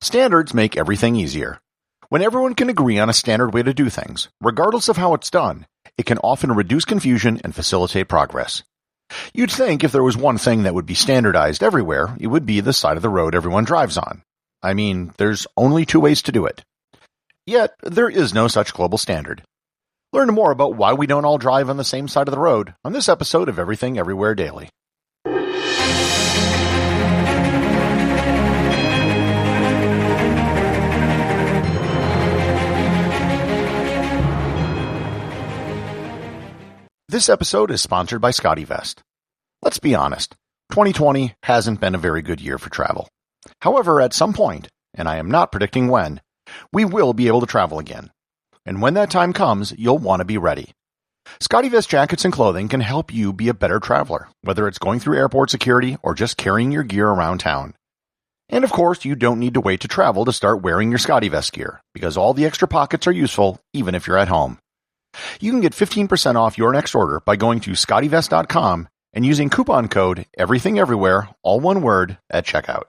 Standards make everything easier. When everyone can agree on a standard way to do things, regardless of how it's done, it can often reduce confusion and facilitate progress. You'd think if there was one thing that would be standardized everywhere, it would be the side of the road everyone drives on. I mean, there's only two ways to do it. Yet, there is no such global standard. Learn more about why we don't all drive on the same side of the road on this episode of Everything Everywhere Daily. This episode is sponsored by ScottyVest. Let's be honest, 2020 hasn't been a very good year for travel. However, at some point, and I am not predicting when, we will be able to travel again. And when that time comes, you'll want to be ready. ScottyVest jackets and clothing can help you be a better traveler, whether it's going through airport security or just carrying your gear around town. And of course, you don't need to wait to travel to start wearing your ScottyVest gear, because all the extra pockets are useful, even if you're at home. You can get 15% off your next order by going to scottywest.com and using coupon code EVERYTHINGEVERYWHERE, all one word, at checkout.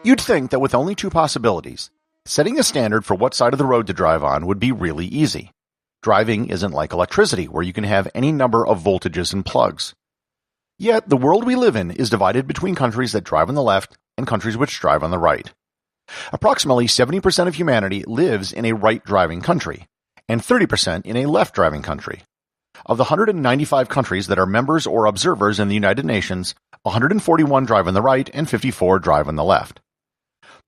You'd think that with only two possibilities, setting a standard for what side of the road to drive on would be really easy. Driving isn't like electricity, where you can have any number of voltages and plugs. Yet, the world we live in is divided between countries that drive on the left and countries which drive on the right. Approximately 70% of humanity lives in a right-driving country, and 30% in a left-driving country. Of the 195 countries that are members or observers in the United Nations, 141 drive on the right and 54 drive on the left.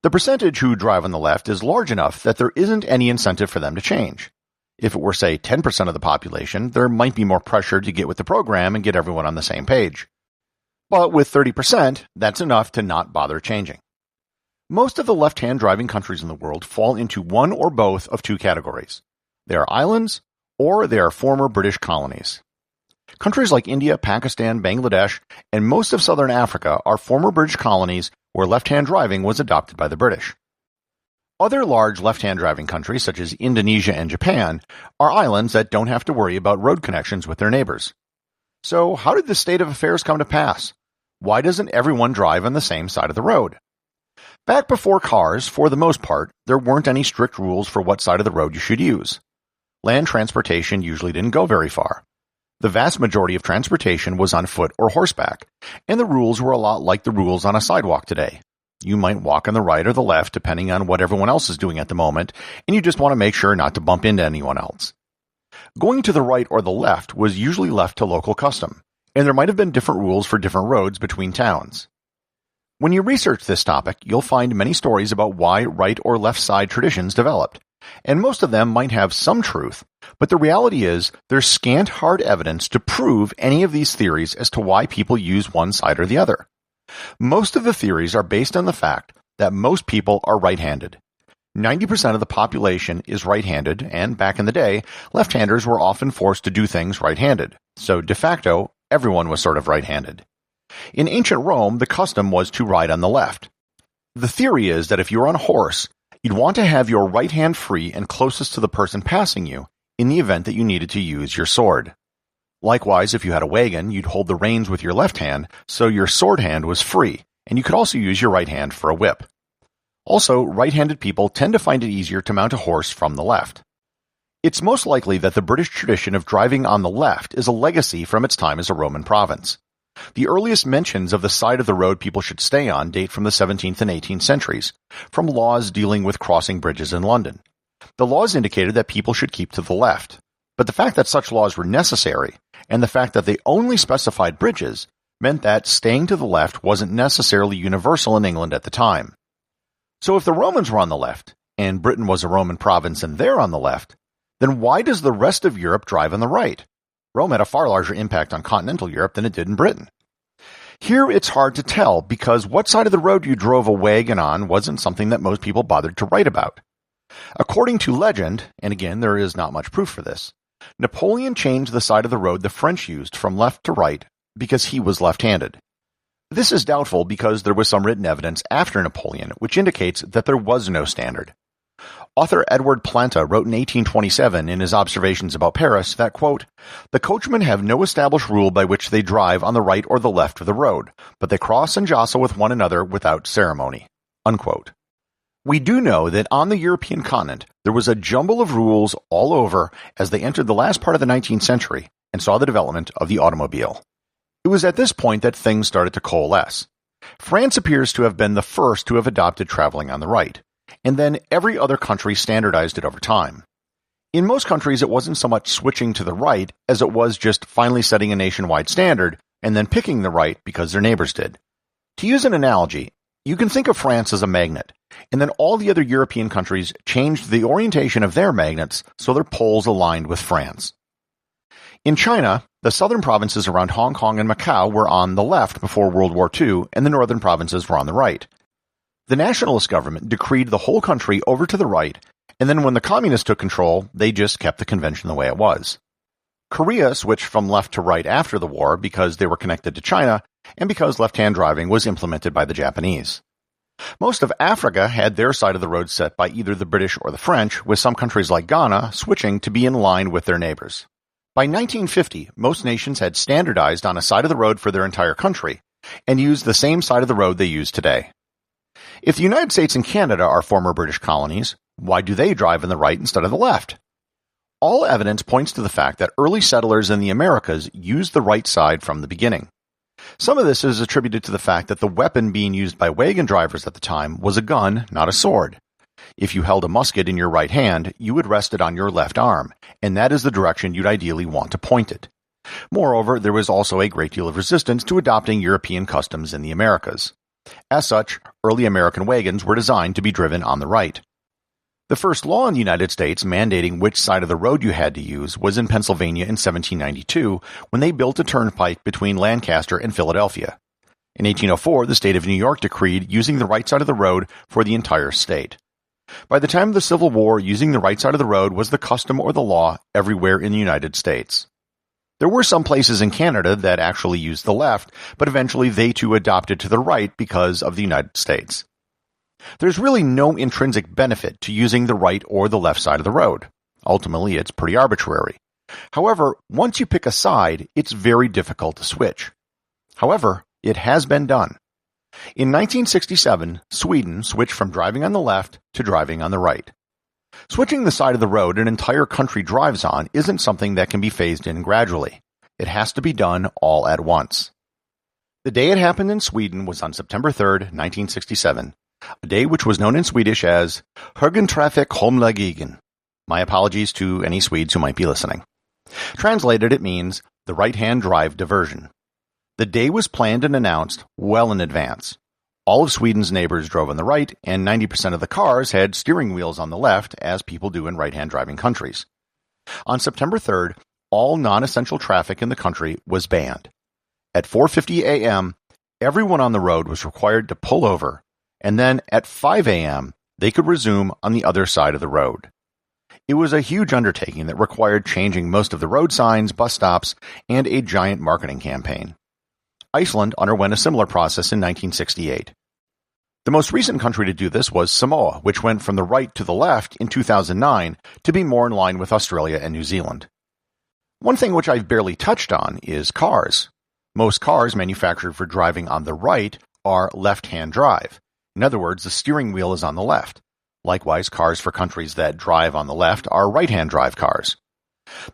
The percentage who drive on the left is large enough that there isn't any incentive for them to change. If it were, say, 10% of the population, there might be more pressure to get with the program and get everyone on the same page. But with 30%, that's enough to not bother changing. Most of the left-hand driving countries in the world fall into one or both of two categories. They are islands, or they are former British colonies. Countries like India, Pakistan, Bangladesh, and most of southern Africa are former British colonies where left-hand driving was adopted by the British. Other large left-hand driving countries, such as Indonesia and Japan, are islands that don't have to worry about road connections with their neighbors. So, how did this state of affairs come to pass? Why doesn't everyone drive on the same side of the road? Back before cars, for the most part, there weren't any strict rules for what side of the road you should use. Land transportation usually didn't go very far. The vast majority of transportation was on foot or horseback, and the rules were a lot like the rules on a sidewalk today. You might walk on the right or the left depending on what everyone else is doing at the moment, and you just want to make sure not to bump into anyone else. Going to the right or the left was usually left to local custom, and there might have been different rules for different roads between towns. When you research this topic, you'll find many stories about why right or left side traditions developed, and most of them might have some truth, but the reality is there's scant hard evidence to prove any of these theories as to why people use one side or the other. Most of the theories are based on the fact that most people are right-handed. 90% of the population is right-handed, and back in the day, left-handers were often forced to do things right-handed, so de facto, everyone was sort of right-handed. In ancient Rome, the custom was to ride on the left. The theory is that if you're on a horse, you'd want to have your right hand free and closest to the person passing you in the event that you needed to use your sword. Likewise, if you had a wagon, you'd hold the reins with your left hand, so your sword hand was free, and you could also use your right hand for a whip. Also, right-handed people tend to find it easier to mount a horse from the left. It's most likely that the British tradition of driving on the left is a legacy from its time as a Roman province. The earliest mentions of the side of the road people should stay on date from the 17th and 18th centuries, from laws dealing with crossing bridges in London. The laws indicated that people should keep to the left, but the fact that such laws were necessary, and the fact that they only specified bridges, meant that staying to the left wasn't necessarily universal in England at the time. So if the Romans were on the left, and Britain was a Roman province and they're on the left, then why does the rest of Europe drive on the right? Rome had a far larger impact on continental Europe than it did in Britain. Here it's hard to tell because what side of the road you drove a wagon on wasn't something that most people bothered to write about. According to legend, and again there is not much proof for this, Napoleon changed the side of the road the French used from left to right because he was left-handed. This is doubtful because there was some written evidence after Napoleon which indicates that there was no standard. Author Edward Planta wrote in 1827 in his observations about Paris that, quote, "The coachmen have no established rule by which they drive on the right or the left of the road, but they cross and jostle with one another without ceremony." Unquote. We do know that on the European continent there was a jumble of rules all over as they entered the last part of the 19th century and saw the development of the automobile. It was at this point that things started to coalesce. France appears to have been the first to have adopted traveling on the right, and then every other country standardized it over time. In most countries, it wasn't so much switching to the right as it was just finally setting a nationwide standard and then picking the right because their neighbors did. To use an analogy, you can think of France as a magnet, and then all the other European countries changed the orientation of their magnets so their poles aligned with France. In China, the southern provinces around Hong Kong and Macau were on the left before World War II, and the northern provinces were on the right. The nationalist government decreed the whole country over to the right, and then when the communists took control, they just kept the convention the way it was. Korea switched from left to right after the war because they were connected to China, and because left-hand driving was implemented by the Japanese. Most of Africa had their side of the road set by either the British or the French, with some countries like Ghana switching to be in line with their neighbors. By 1950, most nations had standardized on a side of the road for their entire country, and used the same side of the road they use today. If the United States and Canada are former British colonies, why do they drive on the right instead of the left? All evidence points to the fact that early settlers in the Americas used the right side from the beginning. Some of this is attributed to the fact that the weapon being used by wagon drivers at the time was a gun, not a sword. If you held a musket in your right hand, you would rest it on your left arm, and that is the direction you'd ideally want to point it. Moreover, there was also a great deal of resistance to adopting European customs in the Americas. As such, early American wagons were designed to be driven on the right. The first law in the United States mandating which side of the road you had to use was in Pennsylvania in 1792, when they built a turnpike between Lancaster and Philadelphia. In 1804, the state of New York decreed using the right side of the road for the entire state. By the time of the Civil War, using the right side of the road was the custom or the law everywhere in the United States. There were some places in Canada that actually used the left, but eventually they too adopted to the right because of the United States. There's really no intrinsic benefit to using the right or the left side of the road. Ultimately, it's pretty arbitrary. However, once you pick a side, it's very difficult to switch. However, it has been done. In 1967, Sweden switched from driving on the left to driving on the right. Switching the side of the road an entire country drives on isn't something that can be phased in gradually. It has to be done all at once. The day it happened in Sweden was on September 3, 1967, a day which was known in Swedish as Högentrafik Homläggningen. My apologies to any Swedes who might be listening. Translated, it means the right-hand drive diversion. The day was planned and announced well in advance. All of Sweden's neighbors drove on the right, and 90% of the cars had steering wheels on the left, as people do in right-hand driving countries. On September 3rd, all non-essential traffic in the country was banned. At 4:50 a.m., everyone on the road was required to pull over, and then at 5 a.m., they could resume on the other side of the road. It was a huge undertaking that required changing most of the road signs, bus stops, and a giant marketing campaign. Iceland underwent a similar process in 1968. The most recent country to do this was Samoa, which went from the right to the left in 2009 to be more in line with Australia and New Zealand. One thing which I've barely touched on is cars. Most cars manufactured for driving on the right are left-hand drive. In other words, the steering wheel is on the left. Likewise, cars for countries that drive on the left are right-hand drive cars.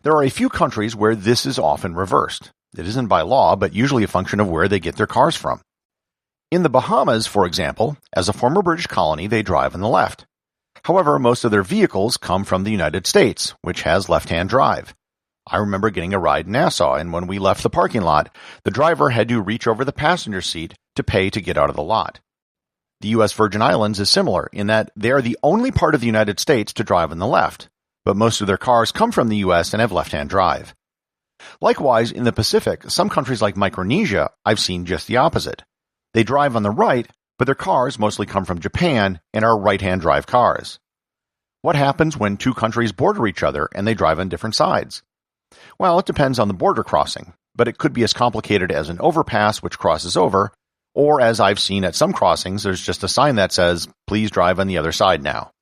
There are a few countries where this is often reversed. It isn't by law, but usually a function of where they get their cars from. In the Bahamas, for example, as a former British colony, they drive on the left. However, most of their vehicles come from the United States, which has left-hand drive. I remember getting a ride in Nassau, and when we left the parking lot, the driver had to reach over the passenger seat to pay to get out of the lot. The U.S. Virgin Islands is similar in that they are the only part of the United States to drive on the left, but most of their cars come from the U.S. and have left-hand drive. Likewise, in the Pacific, some countries like Micronesia, I've seen just the opposite. They drive on the right, but their cars mostly come from Japan and are right-hand drive cars. What happens when two countries border each other and they drive on different sides? Well, it depends on the border crossing, but it could be as complicated as an overpass which crosses over, or as I've seen at some crossings, there's just a sign that says, "Please drive on the other side now."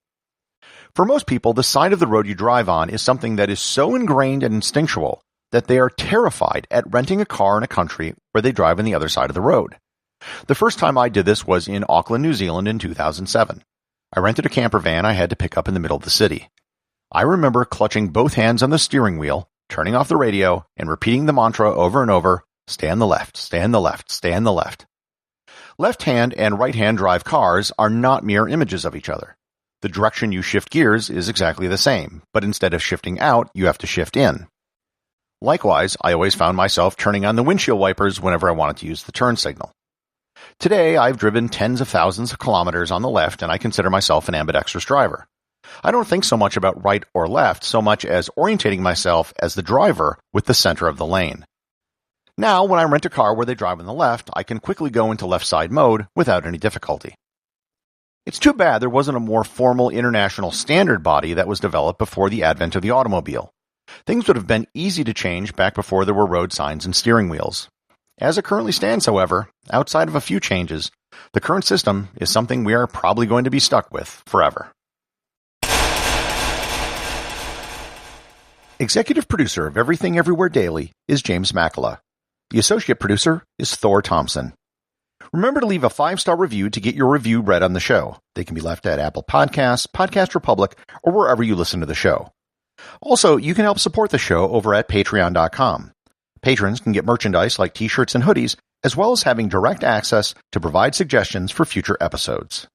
For most people, the side of the road you drive on is something that is so ingrained and instinctual that they are terrified at renting a car in a country where they drive on the other side of the road. The first time I did this was in Auckland, New Zealand in 2007. I rented a camper van I had to pick up in the middle of the city. I remember clutching both hands on the steering wheel, turning off the radio, and repeating the mantra over and over, stay on the left, stay on the left, stay on the left. Left-hand and right-hand drive cars are not mirror images of each other. The direction you shift gears is exactly the same, but instead of shifting out, you have to shift in. Likewise, I always found myself turning on the windshield wipers whenever I wanted to use the turn signal. Today, I've driven tens of thousands of kilometers on the left, and I consider myself an ambidextrous driver. I don't think so much about right or left so much as orientating myself as the driver with the center of the lane. Now, when I rent a car where they drive on the left, I can quickly go into left side mode without any difficulty. It's too bad there wasn't a more formal international standard body that was developed before the advent of the automobile. Things would have been easy to change back before there were road signs and steering wheels. As it currently stands, however, outside of a few changes, the current system is something we are probably going to be stuck with forever. Executive producer of Everything Everywhere Daily is James Makkyla. The associate producer is Thor Thomsen. Remember to leave a 5-star review to get your review read on the show. They can be left at Apple Podcasts, Podcast Republic, or wherever you listen to the show. Also, you can help support the show over at Patreon.com. Patrons can get merchandise like t-shirts and hoodies, as well as having direct access to provide suggestions for future episodes.